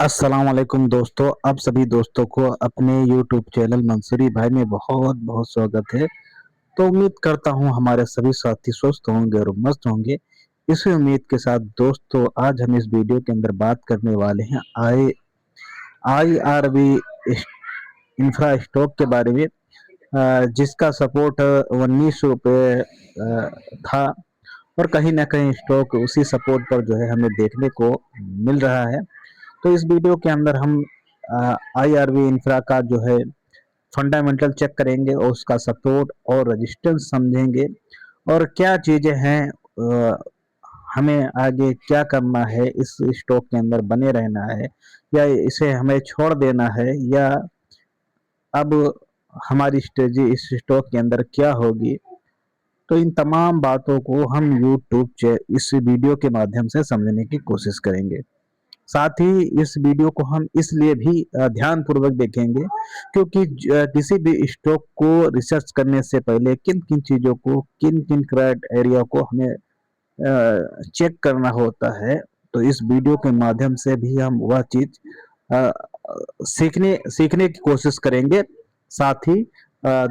अस्सलाम वालेकुम दोस्तों। आप सभी दोस्तों को अपने यूट्यूब चैनल मंसूरी भाई में बहुत बहुत स्वागत है। तो उम्मीद करता हूँ हमारे सभी साथी स्वस्थ होंगे और मस्त होंगे। इसी उम्मीद के साथ दोस्तों आज हम इस वीडियो के अंदर बात करने वाले हैं IRV इंफ्रा स्टॉक के बारे में, जिसका सपोर्ट 19 रुपये था। और कहीं ना कहीं स्टॉक उसी सपोर्ट पर जो है हमें देखने को मिल रहा है। तो इस वीडियो के अंदर हम IRV इंफ्रा का जो है फंडामेंटल चेक करेंगे और उसका सपोर्ट और रेजिस्टेंस समझेंगे और क्या चीजें हैं, हमें आगे क्या करना है, इस स्टॉक के अंदर बने रहना है या इसे हमें छोड़ देना है, या अब हमारी स्ट्रेटजी इस स्टॉक के अंदर क्या होगी। तो इन तमाम बातों को हम यूट्यूब इस वीडियो के माध्यम से समझने की कोशिश करेंगे। साथ ही इस वीडियो को हम इसलिए भी ध्यान पूर्वक देखेंगे क्योंकि किसी भी स्टॉक को रिसर्च करने से पहले किन किन चीजों को, किन किन क्राइटेरिया को हमें चेक करना होता है। तो इस वीडियो के माध्यम से भी हम वह चीज अ, सीखने सीखने की कोशिश करेंगे। साथ ही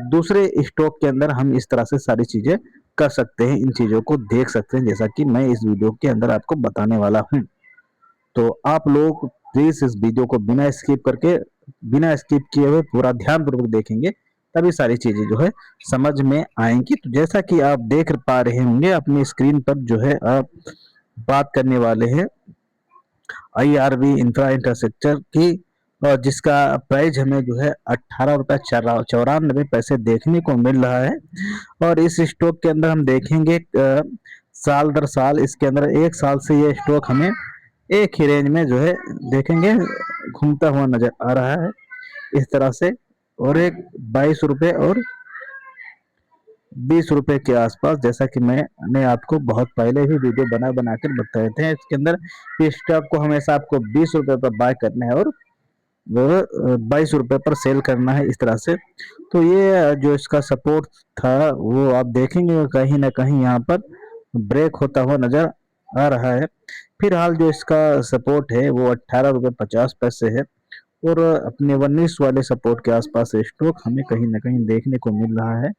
दूसरे स्टॉक के अंदर हम इस तरह से सारी चीजें कर सकते हैं, इन चीजों को देख सकते हैं जैसा कि मैं इस वीडियो के अंदर आपको बताने वाला हूं। तो आप लोग प्लीज इस वीडियो को बिना स्किप किए हुए पूरा ध्यान पूर्वक देखेंगे, तभी सारी चीजें जो है समझ में आएंगी। तो जैसा कि आप देख पा रहे होंगे अपनी स्क्रीन पर जो है आप बात करने वाले हैं IRV इंफ्रास्ट्रक्चर की, और जिसका प्राइस हमें जो है 18 रुपये 94 पैसे देखने को मिल रहा है। और इस स्टॉक के अंदर हम देखेंगे साल दर साल इसके अंदर 1 साल से ये स्टॉक हमें एक ही रेंज में जो है देखेंगे घूमता हुआ नजर आ रहा है इस तरह से। और एक 22 रुपये और 20 रुपये के आसपास, जैसा कि मैंने आपको बहुत पहले ही वीडियो बना कर बताए थे। इसके अंदर इस स्टॉक को हमेशा आपको 20 रुपये पर बाय करना है और 22 रुपये पर सेल करना है इस तरह से। तो ये जो इसका सपोर्ट था वो आप देखेंगे कहीं ना कहीं यहाँ पर ब्रेक होता हुआ नजर आ रहा है। फिलहाल जो इसका सपोर्ट है वो 18 रुपये 50 पैसे है और अपने 19 वाले सपोर्ट के आसपास स्टॉक हमें कहीं ना कहीं देखने को मिल रहा है।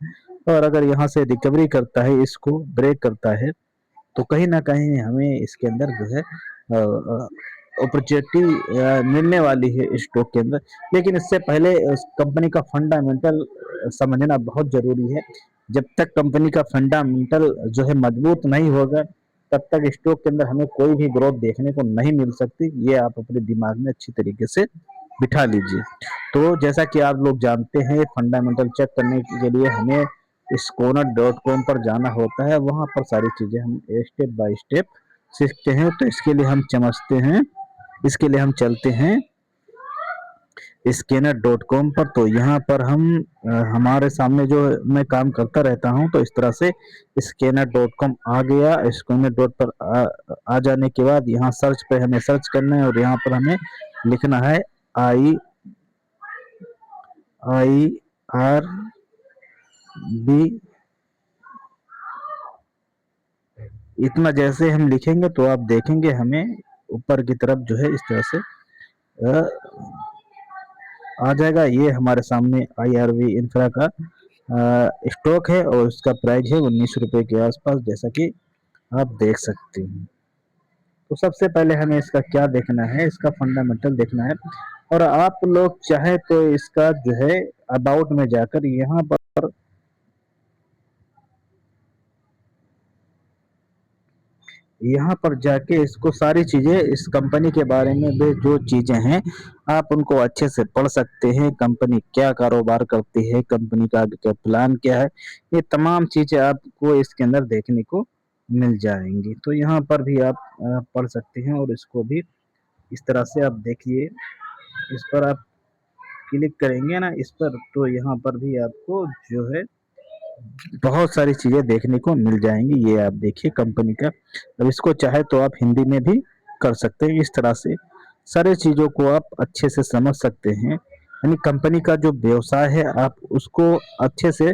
और अगर यहाँ से रिकवरी करता है, इसको ब्रेक करता है, तो कहीं ना कहीं हमें इसके अंदर जो है अपॉर्चुनिटी मिलने वाली है इस स्टॉक के अंदर। लेकिन इससे पहले उस कंपनी का फंडामेंटल समझना बहुत जरूरी है। जब तक कंपनी का फंडामेंटल जो है मजबूत नहीं होगा, तब तक स्टॉक के अंदर हमें कोई भी ग्रोथ देखने को नहीं मिल सकती। ये आप अपने दिमाग में अच्छी तरीके से बिठा लीजिए। तो जैसा कि आप लोग जानते हैं, फंडामेंटल चेक करने के लिए हमें स्कोनर.com पर जाना होता है। वहां पर सारी चीजें हम स्टेप बाय स्टेप सीखते हैं। तो इसके लिए हम चलते हैं स्कैनर.com पर। तो यहाँ पर हम हमारे सामने जो मैं काम करता रहता हूँ, तो इस तरह से स्कैनर.com आ गया। स्कैनर डॉट पर आ जाने के बाद यहाँ सर्च पे हमें सर्च करना है और यहाँ पर हमें लिखना है IRV। इतना जैसे हम लिखेंगे तो आप देखेंगे हमें ऊपर की तरफ जो है इस तरह से आ जाएगा। ये हमारे सामने IRV इंफ्रा का स्टॉक है और उसका प्राइस है 19 रुपये के आसपास, जैसा कि आप देख सकते हैं। तो सबसे पहले हमें इसका क्या देखना है, इसका फंडामेंटल देखना है। और आप लोग चाहे तो इसका जो है अबाउट में जाकर यहाँ पर जाके इसको सारी चीजें इस कंपनी के बारे में भी जो चीजें हैं आप उनको अच्छे से पढ़ सकते हैं। कंपनी क्या कारोबार करती है, कंपनी का आगे क्या प्लान क्या है, ये तमाम चीजें आपको इसके अंदर देखने को मिल जाएंगी। तो यहाँ पर भी आप पढ़ सकते हैं और इसको भी इस तरह से आप देखिए। इस पर आप क्लिक करेंगे ना इस पर, तो यहाँ पर भी आपको जो है बहुत सारी चीजें देखने को मिल जाएंगी। ये आप देखिए कंपनी का। अब इसको चाहे तो आप हिंदी में भी कर सकते हैं। इस तरह से सारे चीजों को आप अच्छे से समझ सकते हैं, यानी कंपनी का जो व्यवसाय है आप उसको अच्छे से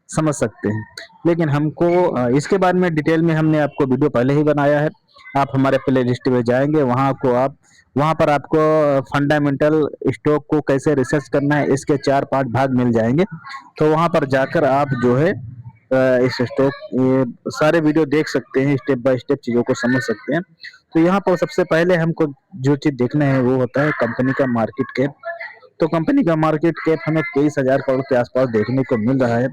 समझ सकते हैं। लेकिन हमको इसके बारे में डिटेल में हमने आपको वीडियो पहले ही बनाया है। आप हमारे प्ले लिस्ट में जाएंगे, वहां को आप वहाँ पर आपको फंडामेंटल स्टॉक को कैसे रिसर्च करना है इसके 4-5 भाग मिल जाएँगे। तो वहाँ पर जाकर आप जो है इस स्टॉक ये सारे वीडियो देख सकते हैं, स्टेप बाय स्टेप चीज़ों को समझ सकते हैं। तो यहाँ पर सबसे पहले हमको जो चीज़ देखना है वो होता है कंपनी का मार्केट कैप। तो कंपनी का मार्केट कैप हमें 23,000 करोड़ के आसपास देखने को मिल रहा है।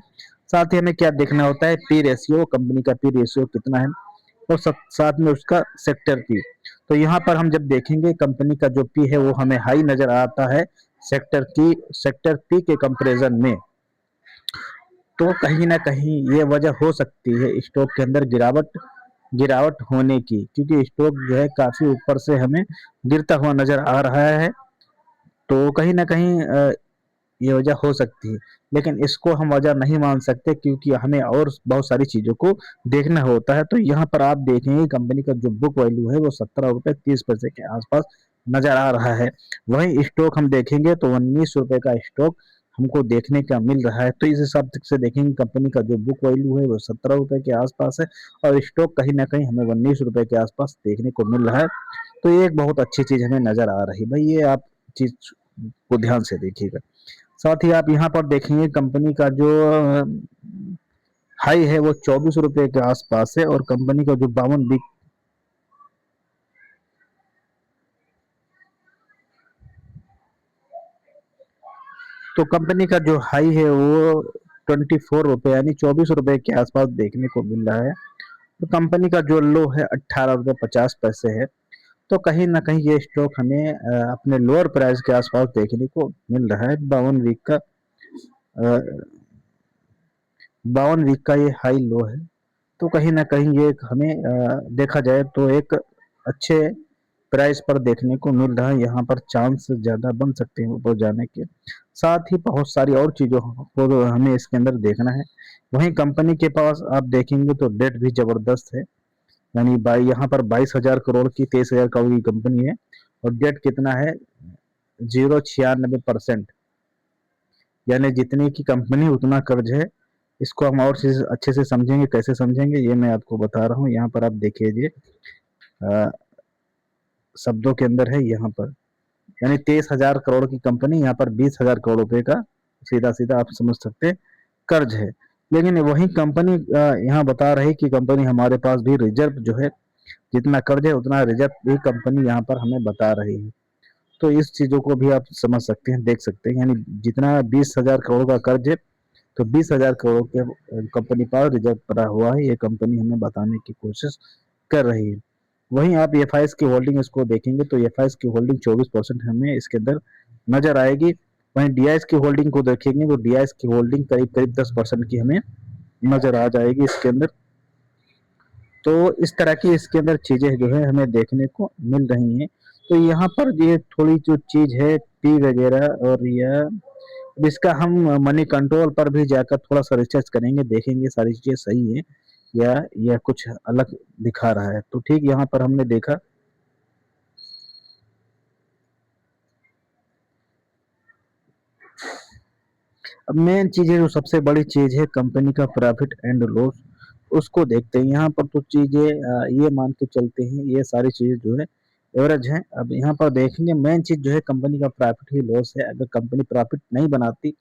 साथ ही हमें क्या देखना होता है, पी रेशियो, कंपनी का पी रेशियो कितना है और साथ में उसका सेक्टर पी। तो यहाँ पर हम जब देखेंगे कंपनी का जो पी है वो हमें हाई नजर आता है सेक्टर पी के कंपैरिजन में। तो कहीं ना कहीं ये वजह हो सकती है स्टॉक के अंदर गिरावट गिरावट होने की, क्योंकि स्टॉक जो है काफी ऊपर से हमें गिरता हुआ नजर आ रहा है। तो कहीं ना कहीं ये वजह हो सकती है, लेकिन इसको हम वजह नहीं मान सकते क्योंकि हमें और बहुत सारी चीजों को देखना होता है। तो यहाँ पर आप देखेंगे कंपनी का जो बुक वैल्यू है वो 17 रुपये 30 पैसे के आसपास नजर आ रहा है। वहीं स्टॉक हम देखेंगे तो 19 रुपए का स्टॉक हमको देखने का मिल रहा है। तो इस हिसाब से देखेंगे कंपनी का जो बुक वैल्यू है वो 17 रुपए के आसपास है और स्टॉक कहीं ना कहीं हमें 19 रुपए के आसपास देखने को मिल रहा है। तो ये एक बहुत अच्छी चीज हमें नजर आ रही है भाई, ये आप चीज को ध्यान से देखिएगा। साथ ही आप यहाँ पर देखेंगे कंपनी का जो हाई है वो 24 रुपए के आसपास है और कंपनी का जो 52 वीक तो कंपनी का जो हाई है वो 24 रुपए यानी 24 रुपए के आसपास देखने को मिल रहा है। तो कंपनी का जो लो है 18 रुपए 50 पैसे है। तो कहीं ना कहीं ये स्टॉक हमें अपने लोअर प्राइस के आसपास देखने को मिल रहा है। 52 वीक का ये हाई लो है। तो कहीं न कहीं ये एक हमें देखा जाए तो एक अच्छे प्राइस पर देखने को मिल रहा है, यहाँ पर चांस ज़्यादा बन सकते हैं ऊपर जाने के। साथ ही बहुत सारी और चीज़ों को तो हमें इसके अंदर देखना है। वहीं कंपनी के पास आप देखेंगे तो डेट भी ज़बरदस्त है, यानी बाई यहाँ पर 22,000 करोड़ की 23,000 करोड़ की कंपनी है और डेट कितना है 0.96%, यानी जितनी की कंपनी उतना कर्ज है। इसको हम और चीज़ अच्छे से समझेंगे, कैसे समझेंगे ये मैं आपको बता रहा हूँ। यहाँ पर आप देखिए शब्दों के अंदर है यहाँ पर, यानी 23,000 करोड़ की कंपनी, यहाँ पर 20,000 करोड़ रुपए का सीधा सीधा आप समझ सकते हैं कर्ज है। लेकिन वही कंपनी यहाँ बता रही कि कंपनी हमारे पास भी रिजर्व जो है, जितना कर्ज है उतना रिजर्व भी कंपनी यहाँ पर हमें बता रही है। तो इस चीजों को भी आप समझ सकते हैं, देख सकते हैं, यानी जितना 20,000 करोड़ का कर्ज है तो 20,000 करोड़ के कंपनी पर रिजर्व पड़ा हुआ है, ये कंपनी हमें बताने की कोशिश कर रही है। वहीं आप एफ आई एस की होल्डिंग इसको देखेंगे तो एफ आई एस की होल्डिंग 24% हमें इसके अंदर नजर आएगी। वहीं डी आई एस की होल्डिंग को देखेंगे तो डी आई एस की होल्डिंग करीब करीब 10% की हमें नजर आ जाएगी इसके अंदर। तो इस तरह की इसके अंदर चीजें जो है हमें देखने को मिल रही हैं। तो यहाँ पर ये थोड़ी जो चीज है पी वगैरह और यह, अब इसका हम मनी कंट्रोल पर भी जाकर थोड़ा सा रिसर्च करेंगे, देखेंगे सारी चीजें सही है या कुछ अलग दिखा रहा है। तो ठीक यहाँ पर हमने देखा। अब मेन चीज है, जो सबसे बड़ी चीज है कंपनी का प्रॉफिट एंड लॉस, उसको देखते हैं। यहाँ पर तो चीजें ये मान के चलते हैं, ये सारी चीजें जो है एवरेज है। अब यहाँ पर देखेंगे मेन चीज जो है कंपनी का प्रॉफिट ही लॉस है। अगर कंपनी प्रॉफिट नहीं बनाती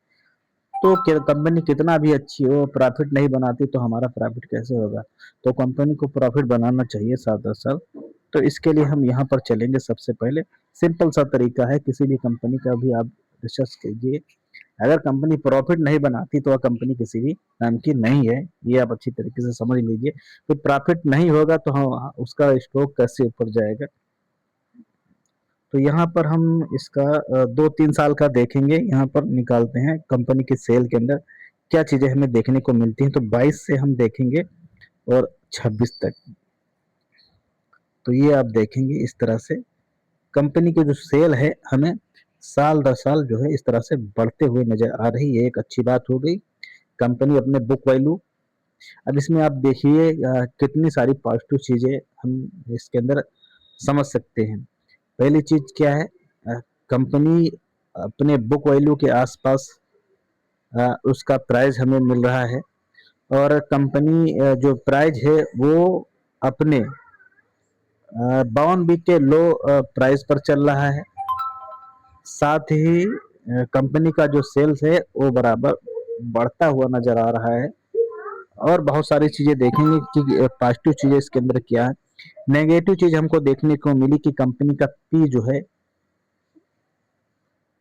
तो कंपनी कितना भी अच्छी हो, प्रॉफिट नहीं बनाती तो हमारा प्रॉफिट कैसे होगा। तो कंपनी को प्रॉफिट बनाना चाहिए 7-10 साल। तो इसके लिए हम यहाँ पर चलेंगे। सबसे पहले सिंपल सा तरीका है, किसी भी कंपनी का भी आप रिसर्च कीजिए, अगर कंपनी प्रॉफिट नहीं बनाती तो वह कंपनी किसी भी नाम की नहीं है, ये आप अच्छी तरीके से समझ लीजिए। तो प्रॉफिट नहीं होगा तो हाँ उसका स्टॉक कैसे ऊपर जाएगा। तो यहाँ पर हम इसका 2-3 साल का देखेंगे, यहाँ पर निकालते हैं कंपनी के सेल के अंदर क्या चीजें हमें देखने को मिलती हैं। तो 22 से हम देखेंगे और 26 तक। तो ये आप देखेंगे इस तरह से कंपनी की जो सेल है हमें साल दर साल जो है इस तरह से बढ़ते हुए नजर आ रही है, एक अच्छी बात हो गई। कंपनी अपने बुक वैल्यू, अब इसमें आप देखिए कितनी सारी पॉजिटिव चीजें हम इसके अंदर समझ सकते हैं। पहली चीज क्या है, कंपनी अपने बुक वैल्यू के आसपास उसका प्राइस हमें मिल रहा है और कंपनी जो प्राइस है वो अपने बावन बी के लो प्राइस पर चल रहा है। साथ ही कंपनी का जो सेल्स है वो बराबर बढ़ता हुआ नजर आ रहा है। और बहुत सारी चीजें देखेंगे कि पॉजिटिव चीजें इसके अंदर क्या है। नेगेटिव चीज हमको देखने को मिली कि कंपनी का पी जो है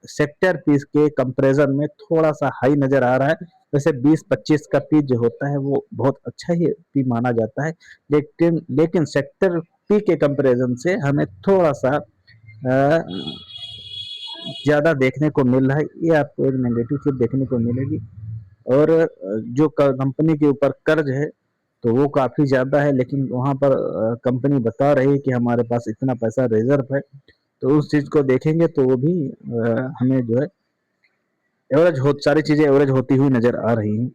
सेक्टर पीस के कंपैरिजन में थोड़ा सा हाई नजर आ रहा है। वैसे 20-25 का पी जो होता है वो बहुत अच्छा ही पी माना जाता है, लेकिन सेक्टर पी के कंपैरिजन से हमें थोड़ा सा ज्यादा देखने को मिल रहा है। ये आपको एक नेगेटिव चीज देखने को मिलेगी। और जो कंपनी के ऊपर कर्ज है तो वो काफी ज्यादा है, लेकिन वहां पर कंपनी बता रही है कि हमारे पास इतना पैसा रिजर्व है। तो उस चीज को देखेंगे तो वो भी हमें जो है एवरेज हो, सारी चीजें एवरेज होती हुई नजर आ रही हैं।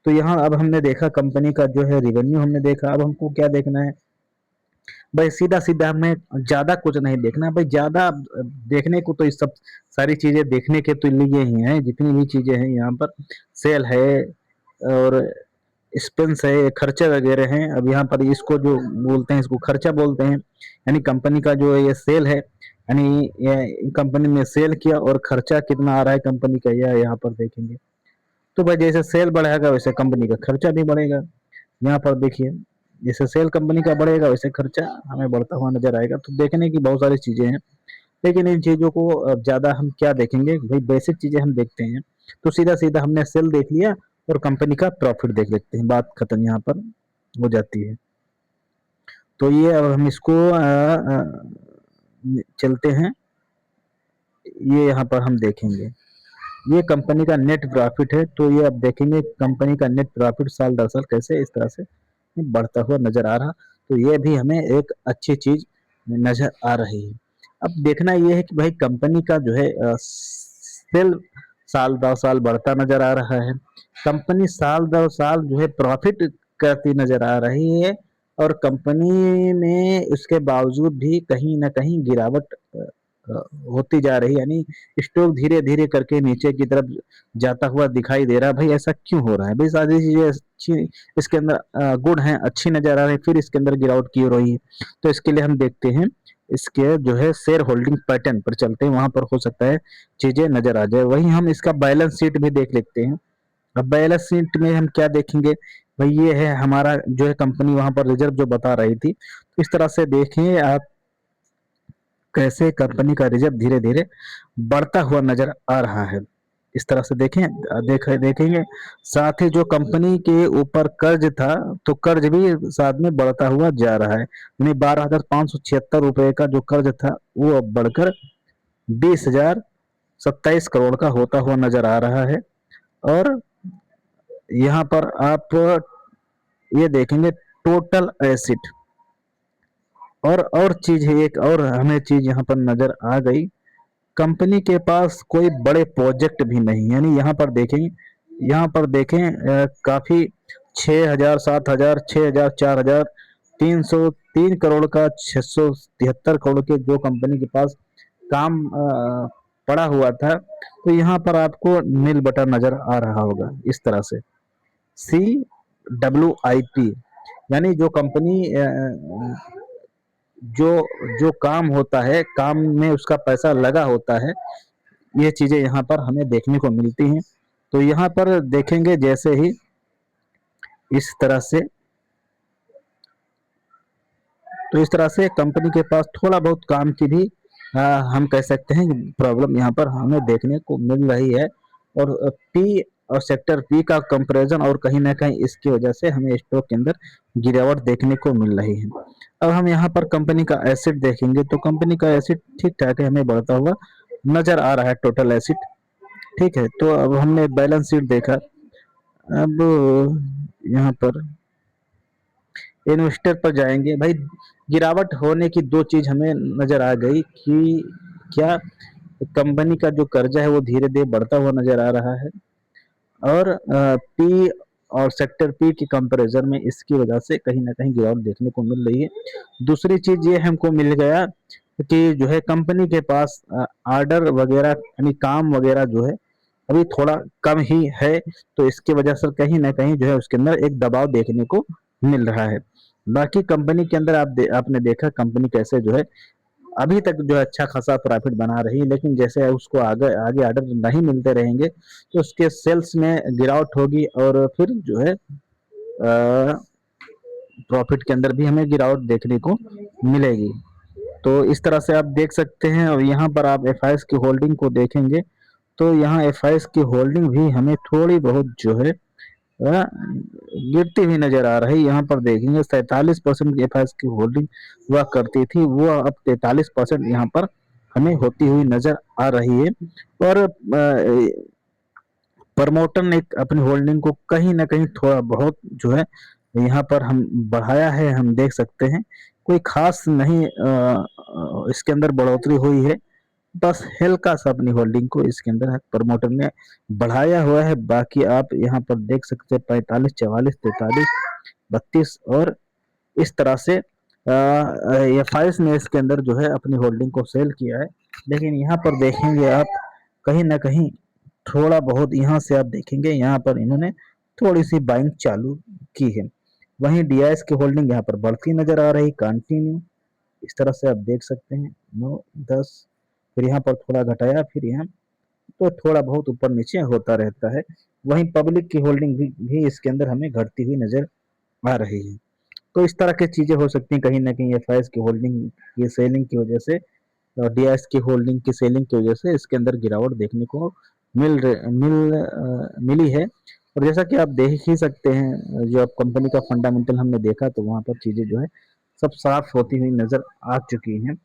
तो यहाँ अब हमने देखा कंपनी का जो है रिवेन्यू हमने देखा। अब हमको क्या देखना है भाई, सीधा सीधा हमें ज्यादा कुछ नहीं देखना भाई। ज्यादा देखने को तो इस सब सारी चीजें देखने के तो लिए ही हैं, जितनी भी चीजें हैं यहाँ पर। सेल है और एक्सपेंस है, खर्चे वगैरह हैं। अब यहाँ पर इसको जो बोलते हैं इसको खर्चा बोलते हैं। यानी कंपनी का जो ये सेल है, यानी कंपनी ने सेल किया और खर्चा कितना आ रहा है कंपनी का, यह यहाँ पर देखेंगे। तो भाई जैसे सेल बढ़ेगा वैसे कंपनी का खर्चा भी बढ़ेगा। यहाँ पर देखिए, जैसे सेल कंपनी का बढ़ेगा वैसे खर्चा हमें बढ़ता हुआ नजर आएगा। तो देखने की बहुत सारी चीजें हैं, लेकिन इन चीजों को ज्यादा हम क्या देखेंगे भाई, बेसिक चीजें हम देखते हैं। तो सीधा सीधा हमने सेल देख लिया और कंपनी का प्रॉफिट देख लेते हैं, बात खत्म यहाँ पर हो जाती है। तो ये अब हम इसको चलते हैं, ये यहाँ पर हम देखेंगे। ये कंपनी का नेट प्रॉफिट है। तो ये अब देखेंगे कंपनी का नेट प्रॉफिट साल दर साल कैसे इस तरह से बढ़ता हुआ नजर आ रहा। तो ये भी हमें एक अच्छी चीज नजर आ रही है। अब देखना ये है कि भाई कंपनी का जो है सेल साल दर साल बढ़ता नजर आ रहा है। कंपनी साल दर साल जो है प्रॉफिट करती नजर आ रही है। और कंपनी में उसके बावजूद भी कहीं ना कहीं गिरावट होती जा रही है। यानी स्टॉक धीरे धीरे करके नीचे की तरफ जाता हुआ दिखाई दे रहा है। भाई ऐसा क्यों हो रहा है भाई, सारी चीजें अच्छी इसके अंदर गुड है, अच्छी नजर आ रही है, फिर इसके अंदर गिरावट क्यों हो रही है। तो इसके लिए हम देखते हैं, इसके जो है शेयर होल्डिंग पैटर्न पर चलते हैं, वहां पर हो सकता है चीजें नजर आ जाए। वहीं हम इसका बैलेंस शीट भी देख लेते हैं। अब बैलेंस शीट में हम क्या देखेंगे भाई, ये है हमारा जो है कंपनी वहां पर रिजर्व जो बता रही थी। तो इस तरह से देखें आप कैसे कंपनी का रिजर्व धीरे धीरे बढ़ता हुआ नजर आ रहा है। इस तरह से देखेंगे। साथ ही जो कंपनी के ऊपर कर्ज था तो कर्ज भी साथ में बढ़ता हुआ जा रहा है। यानी 12,576 रुपए का जो कर्ज था वो अब बढ़कर 20,027 करोड़ का होता हुआ नजर आ रहा है। और यहाँ पर आप ये देखेंगे टोटल एसिड। और चीज है, एक और हमें चीज यहाँ पर नजर आ गई, कंपनी के पास कोई बड़े प्रोजेक्ट भी नहीं। यानी यहाँ पर देखें काफी 6,000, 7,000, 6,000, 4,000, 303 करोड़ का 673 करोड़ के जो कंपनी के पास काम पड़ा हुआ था। तो यहाँ पर आपको नील बटन नजर आ रहा होगा इस तरह से, CWIP। यानी जो कंपनी जो जो काम होता है, काम में उसका पैसा लगा होता है, ये चीजें यहाँ पर हमें देखने को मिलती हैं। तो यहाँ पर देखेंगे जैसे ही इस तरह से, तो इस तरह से कंपनी के पास थोड़ा बहुत काम की भी हम कह सकते हैं प्रॉब्लम यहाँ पर हमें देखने को मिल रही है। और पी और सेक्टर पी का कंपैरिजन और कहीं ना कहीं इसकी वजह से हमें स्टॉक के अंदर गिरावट देखने को मिल रही है। अब हम यहाँ पर कंपनी का एसिड देखेंगे तो कंपनी का एसिड ठीक ठाक है, हमें बढ़ता हुआ नजर आ रहा है टोटल एसिड। ठीक है, तो अब हमने बैलेंस शीट देखा। अब यहाँ पर इन्वेस्टर पर जाएंगे भाई। गिरावट होने की दो चीज हमें नजर आ गई कि क्या कंपनी का जो कर्जा है वो धीरे धीरे बढ़ता हुआ नजर आ रहा है। और पी और सेक्टर पी की कंपैरिजन में इसकी वजह से कहीं ना कहीं गिरावट देखने को मिल रही है। दूसरी चीज ये हमको मिल गया कि जो है कंपनी के पास ऑर्डर वगैरह यानी काम वगैरह जो है अभी थोड़ा कम ही है। तो इसकी वजह से कहीं ना कहीं जो है उसके अंदर एक दबाव देखने को मिल रहा है। बाकी कंपनी के अंदर आपने देखा कंपनी कैसे जो है अभी तक जो है अच्छा खासा प्रॉफिट बना रही है, लेकिन जैसे उसको आगे आगे ऑर्डर नहीं मिलते रहेंगे तो उसके सेल्स में गिरावट होगी और फिर जो है प्रॉफिट के अंदर भी हमें गिरावट देखने को मिलेगी। तो इस तरह से आप देख सकते हैं और यहाँ पर आप एफ की होल्डिंग को देखेंगे तो यहाँ एफ की होल्डिंग भी हमें थोड़ी बहुत जो है गिरती हुई नजर आ रही है। यहाँ पर देखेंगे 47% एफ की होल्डिंग हुआ करती थी, वो अब 43% यहाँ पर हमें होती हुई नजर आ रही है। और प्रमोटर ने अपनी होल्डिंग को कहीं ना कहीं थोड़ा बहुत जो है यहाँ पर हम बढ़ाया है, हम देख सकते हैं कोई खास नहीं इसके अंदर बढ़ोतरी हुई है, बस हल्का सा अपनी होल्डिंग को इसके अंदर प्रमोटर ने बढ़ाया हुआ है। बाकी आप यहाँ पर देख सकते हैं 45, 44, 43, 32 और इस तरह से एफ ने इसके अंदर जो है अपनी होल्डिंग को सेल किया है। लेकिन यहाँ पर देखेंगे आप कहीं ना कहीं थोड़ा बहुत यहाँ से आप देखेंगे यहाँ पर इन्होंने थोड़ी सी बाइंग चालू की है। वहीं डीआईएस की होल्डिंग यहाँ पर बढ़ती नजर आ रही कंटिन्यू, इस तरह से आप देख सकते हैं 9, 10, फिर यहाँ पर थोड़ा घटाया, फिर यहाँ तो थोड़ा बहुत ऊपर नीचे होता रहता है। वहीं पब्लिक की होल्डिंग भी इसके अंदर हमें घटती हुई नजर आ रही है। तो इस तरह की चीजें हो सकती हैं कहीं ना कहीं एफ की होल्डिंग की सेलिंग की वजह से और डीएस की होल्डिंग की सेलिंग की वजह से इसके अंदर गिरावट देखने को मिली है। और जैसा कि आप देख ही सकते हैं जो अब कंपनी का फंडामेंटल हमने देखा तो वहां पर चीजें जो है सब साफ होती हुई नजर आ चुकी हैं।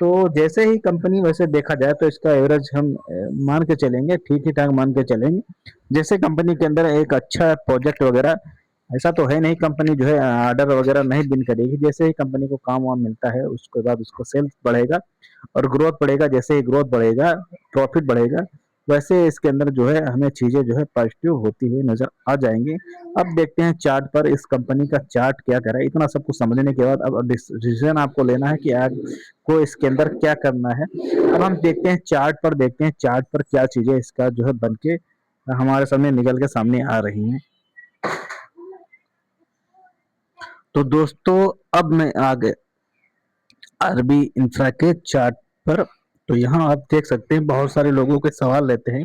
तो जैसे ही कंपनी वैसे देखा जाए तो इसका एवरेज हम मान के चलेंगे, ठीक ही ठाक मान के चलेंगे। जैसे कंपनी के अंदर एक अच्छा प्रोजेक्ट वगैरह ऐसा तो है नहीं कंपनी जो है ऑर्डर वगैरह नहीं बिन करेगी, जैसे ही कंपनी को काम वाम मिलता है उसके बाद उसको सेल्स बढ़ेगा और ग्रोथ बढ़ेगा, जैसे ही ग्रोथ बढ़ेगा प्रॉफिट बढ़ेगा, वैसे इसके अंदर जो है हमें चीजें जो है पॉजिटिव होती हुई नजर आ जाएंगी। अब देखते हैं चार्ट पर इस कंपनी का चार्ट क्या कर रहा है। इतना सब कुछ समझने के बाद अब डिसीजन आपको लेना है कि को इसके अंदर क्या करना है। अब हम देखते हैं चार्ट पर, देखते हैं चार्ट पर क्या चीजें इसका जो है बन के हमारे सामने निकल के सामने आ रही हैं। तो दोस्तों अब मैं आ गए आरबी इंफ्रा के चार्ट पर। तो यहाँ आप देख सकते हैं बहुत सारे लोगों के सवाल रहते हैं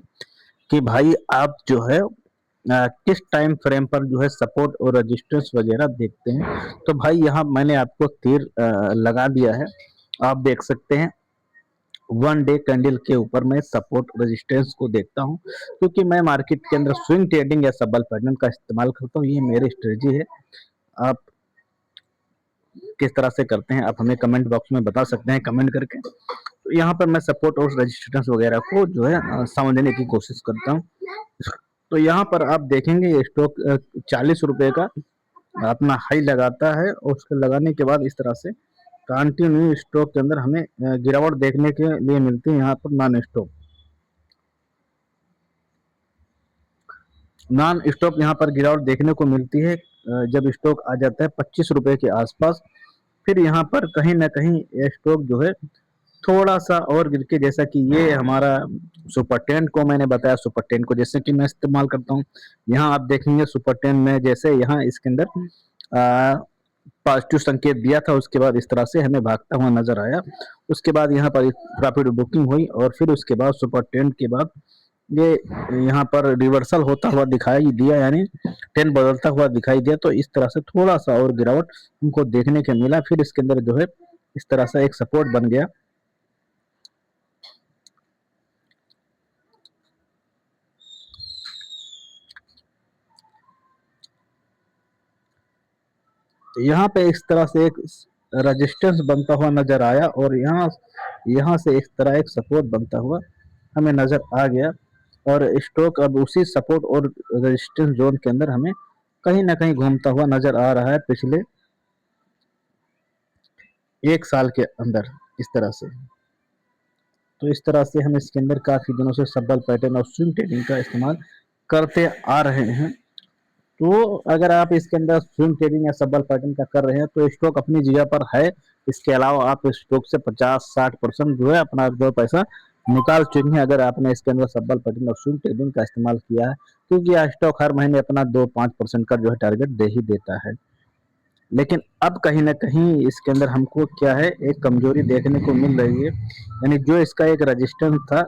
कि भाई आप जो है किस टाइम फ्रेम पर जो है सपोर्ट और रेजिस्टेंस वगैरह देखते हैं। तो भाई यहाँ मैंने आपको तीर लगा दिया है, आप देख सकते हैं 1 डे कैंडल के ऊपर मैं सपोर्ट रेजिस्टेंस को देखता हूँ, क्योंकि मैं मार्केट के अंदर स्विंग ट्रेडिंग या सबल पैटर्न का इस्तेमाल करता हूँ, ये मेरी स्ट्रेटजी है। आप किस तरह से करते हैं आप हमें कमेंट बॉक्स में बता सकते हैं कमेंट करके। तो यहाँ पर मैं सपोर्ट और रेजिस्टेंस वगैरह को जो है समझने की कोशिश करता हूँ। तो यहाँ पर आप देखेंगे ये स्टॉक 40 रुपए का अपना हाई लगाता है और उसके लगाने के बाद इस तरह से कंटिन्यू स्टॉक के अंदर हमें गिरावट देखने के लिए मिलती है। यहाँ पर नॉन स्टॉप यहाँ पर गिरावट देखने को मिलती है जब स्टॉक आ जाता है 25 रुपए के आसपास। फिर यहाँ पर कहीं ना कहीं ये स्टॉक जो है थोड़ा सा और गिर के, जैसा कि ये हमारा सुपर टेन को मैंने बताया, सुपर टेन को जैसे कि मैं इस्तेमाल करता हूँ। यहाँ आप देखेंगे सुपर टेन में जैसे यहाँ इसके अंदर पॉजिटिव संकेत दिया था, उसके बाद इस तरह से हमें भागता हुआ नजर आया। उसके बाद यहाँ पर प्रॉफिट बुकिंग हुई और फिर उसके बाद सुपर टेन के बाद ये यहाँ पर रिवर्सल होता हुआ दिखाई दिया, यानी टेन बदलता हुआ दिखाई दिया। तो इस तरह से थोड़ा सा और गिरावट हमको देखने को मिला, फिर इसके अंदर जो है इस तरह से एक सपोर्ट बन गया। तो यहाँ पे इस तरह से एक रेजिस्टेंस बनता हुआ नजर आया और यहाँ यहाँ से इस तरह एक सपोर्ट बनता हुआ हमें नजर आ गया। और स्टॉक अब उसी सपोर्ट और रेजिस्टेंस जोन के अंदर हमें कहीं ना कहीं घूमता हुआ नजर आ रहा है पिछले 1 साल के अंदर इस तरह से। तो इस तरह से हम इसके अंदर काफी दिनों से सबल पैटर्न और स्विंग ट्रेडिंग का इस्तेमाल करते आ रहे हैं। तो अगर आप इसके अंदर स्विंग ट्रेडिंग या सबल पैटर्न का कर रहे हैं तो स्टॉक अपनी जगह पर है। इसके अलावा आप स्टॉक से 50-60% जो है अपना जो पैसा निकाल चुके हैं अगर आपने इसके अंदर सबल पैटर्न और स्विंग ट्रेडिंग का इस्तेमाल किया है, क्योंकि यह स्टॉक हर महीने अपना 2-5% का जो है टारगेट दे ही देता है। लेकिन अब कहीं न कहीं इसके अंदर हमको क्या है, एक कमज़ोरी देखने को मिल रही है। यानी जो इसका एक रेजिस्टेंस था,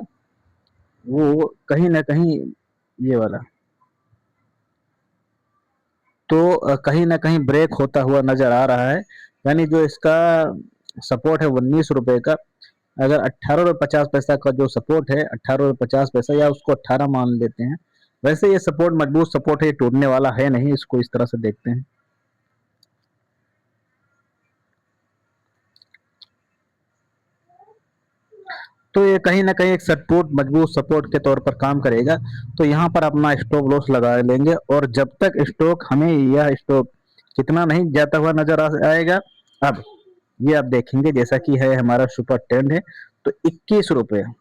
वो कहीं न कहीं ये वाला, तो कहीं न कहीं ब्रेक होता हुआ नज़र आ रहा है। यानी जो इसका सपोर्ट है ₹19 का, अगर ₹18.50 का जो सपोर्ट है, ₹18.50 या उसको 18 मान लेते हैं। वैसे ये सपोर्ट मजबूत सपोर्ट है, ये टूटने वाला है नहीं, इसको इस तरह से देखते हैं। तो ये कहीं न कहीं एक सपोर्ट, मजबूत सपोर्ट के तौर पर काम करेगा। तो यहाँ पर अपना स्टॉप लॉस लगा लेंगे, और जब तक स्टॉक हमें यह स्टॉक कितना नहीं जाता हुआ नज़र आएगा। अब ये आप देखेंगे, जैसा कि है हमारा सुपर ट्रेंड है, तो ₹21,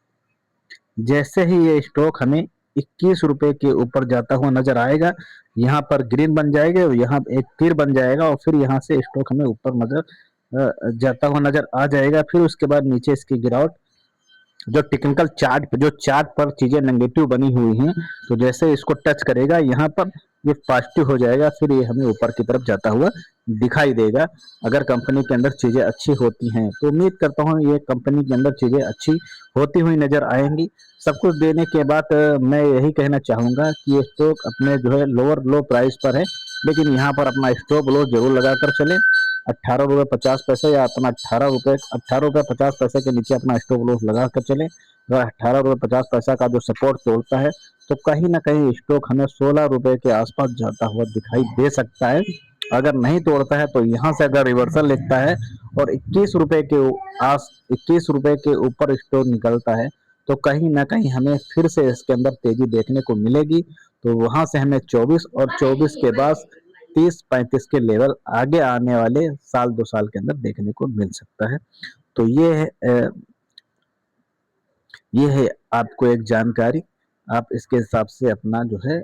जैसे ही ये स्टॉक हमें ₹21 के ऊपर जाता हुआ नज़र आएगा, यहाँ पर ग्रीन बन जाएगा और यहाँ एक तीर बन जाएगा, और फिर यहाँ से स्टॉक हमें ऊपर जाता हुआ नज़र आ जाएगा। फिर उसके बाद नीचे इसकी गिरावट, जो टेक्निकल चार्ट पे, जो चार्ट पर चीजें नेगेटिव बनी हुई हैं, तो जैसे इसको टच करेगा यहाँ पर, ये पॉजिटिव हो जाएगा, फिर ये हमें ऊपर की तरफ जाता हुआ दिखाई देगा। अगर कंपनी के अंदर चीजें अच्छी होती हैं तो उम्मीद करता हूँ ये कंपनी के अंदर चीजें अच्छी होती हुई नजर आएंगी। सब कुछ देने के बाद मैं यही कहना चाहूंगा कि ये स्टॉक अपने जो है लोअर लो प्राइस पर है, लेकिन यहाँ पर अपना स्टॉप लॉस जरूर लगाकर चले। ₹18.50 या अपना ₹18.50 के नीचे अपना स्टॉप लॉस लगा कर चले। अगर ₹18.50 का जो सपोर्ट तोड़ता है, तो कहीं ना कहीं स्टॉक हमें ₹16 के आसपास जाता हुआ दिखाई दे सकता है। अगर नहीं तोड़ता है तो यहाँ से अगर रिवर्सल लेता है और ₹21 के ऊपर स्टॉक निकलता है, तो कहीं ना कहीं हमें फिर से इसके अंदर तेजी देखने को मिलेगी। तो वहां से हमें 24 और 24 के बाद 30-35 के लेवल आगे आने वाले साल 2 साल के अंदर देखने को मिल सकता है। तो ये है आपको एक जानकारी। आप इसके हिसाब से अपना जो है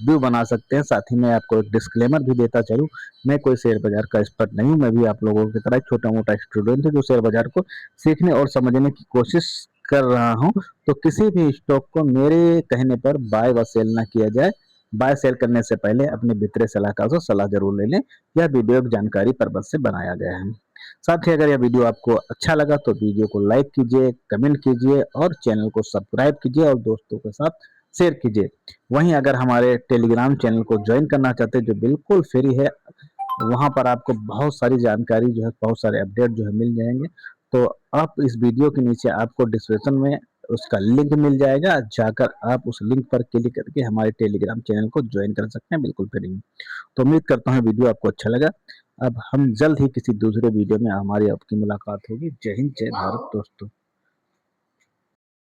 व्यू बना सकते हैं। साथ ही मैं आपको एक डिस्क्लेमर भी देता चलूँ, मैं कोई शेयर बाजार का एक्सपर्ट नहीं हूँ, मैं भी आप लोगों की तरह एक छोटा मोटा स्टूडेंट हूँ जो शेयर बाजार को सीखने और समझने की कोशिश कर रहा हूँ। तो किसी भी स्टॉक को मेरे कहने पर बाय व सेल ना किया जाए। बाय सेल करने से पहले अपने वित्तीय सलाहकार से सलाह जरूर ले लें। यह वीडियो एक जानकारी पर्पज से बनाया गया है। साथ ही अगर यह वीडियो आपको अच्छा लगा तो वीडियो को लाइक कीजिए, कमेंट कीजिए और चैनल को सब्सक्राइब कीजिए और दोस्तों के साथ शेयर कीजिए। वहीं अगर हमारे टेलीग्राम चैनल को ज्वाइन करना चाहते हैं जो बिल्कुल फ्री है, वहां पर आपको बहुत सारी जानकारी जो है, बहुत सारे अपडेट जो है मिल जाएंगे। तो आप इस वीडियो के नीचे आपको डिस्क्रिप्शन में उसका लिंक मिल जाएगा, जाकर आप उस लिंक पर क्लिक करके हमारे टेलीग्राम चैनल को ज्वाइन कर सकते हैं बिल्कुल फ्री में। तो उम्मीद करता हूँ वीडियो आपको अच्छा लगा। अब हम जल्द ही किसी दूसरे वीडियो में हमारी आपकी मुलाकात होगी। जय हिंद, जय भारत दोस्तों।